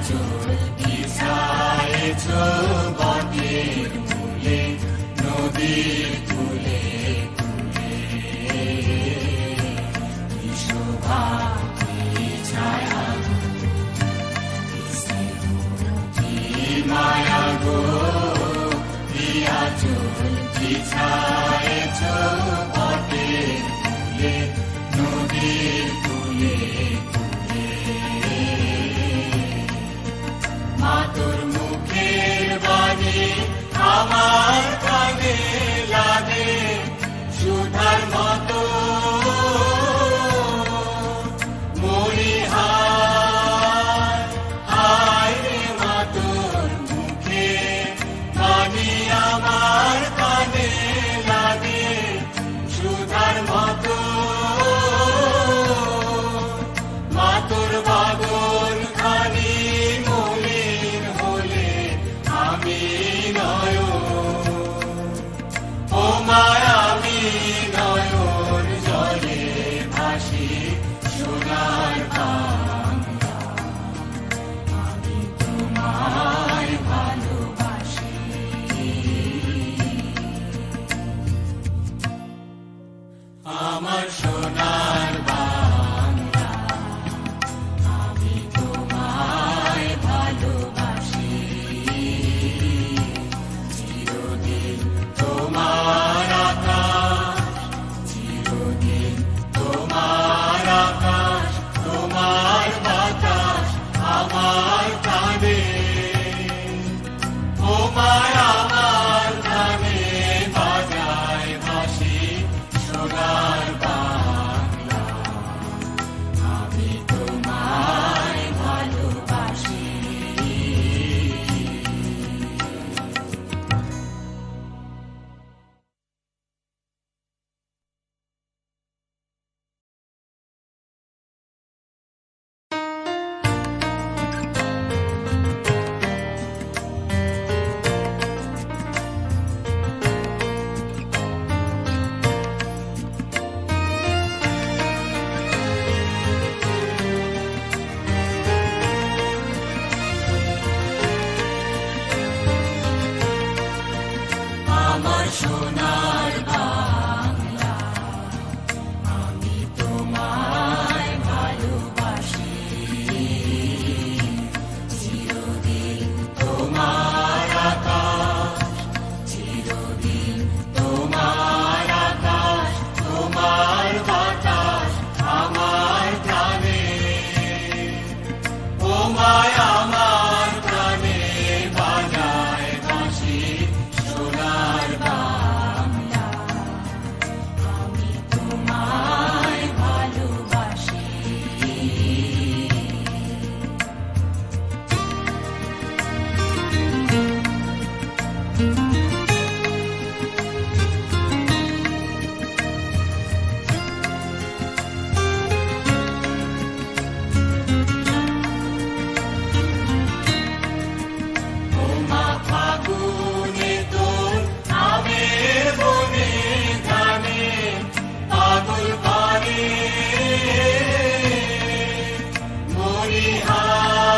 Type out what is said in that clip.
চুল বিছায়েছ বটের মূলে, নদীর কূলে কূলে। কি শোভা কি ছায়া কি মায়া গো, দিয়া চুল বিছায়েছ বটের মূলে, নদীর কূলে কূলে। মা তোর মুখের বাণী আমার কানে লাগে সুধার মতো, মরি হায় হায় রে মা তোর মুখের বাণী আমার কানে লাগে সুধার মতো। মা তোর বাগন খানি মলিন হলে আমি ও মায়া আমি নয়ন জলে ভাসি সোনার বাংলা, আমি তোমায় ভালোবাসি। আমার সোনার বাংলা, আমি তোমায় ভালোবাসি। চিরদিন তোমার আকাশ, চিরদিন তোমার আকাশ, তোমার বাতাস আমার কানে, ও মায়া আমার কানে বাজায় ভাসি সোনার বাংলা, আমি তোমায় ভালোবাসি। আমার সোনার বাংলা, আমি তোমায় ভালোবাসি। চিরদিন তোমার আকাশ, চিরদিন তোমার আকাশ, তোমার বাতাস আমার প্রাণে, ও মায়া আমার প্রাণে বাজায় বাঁশি সোনার বাংলা, আমি তোমায় ভালোবাসি। ও মা ফাগুনে তোর আমের বনে ধানে পাগল করে, মরি হায়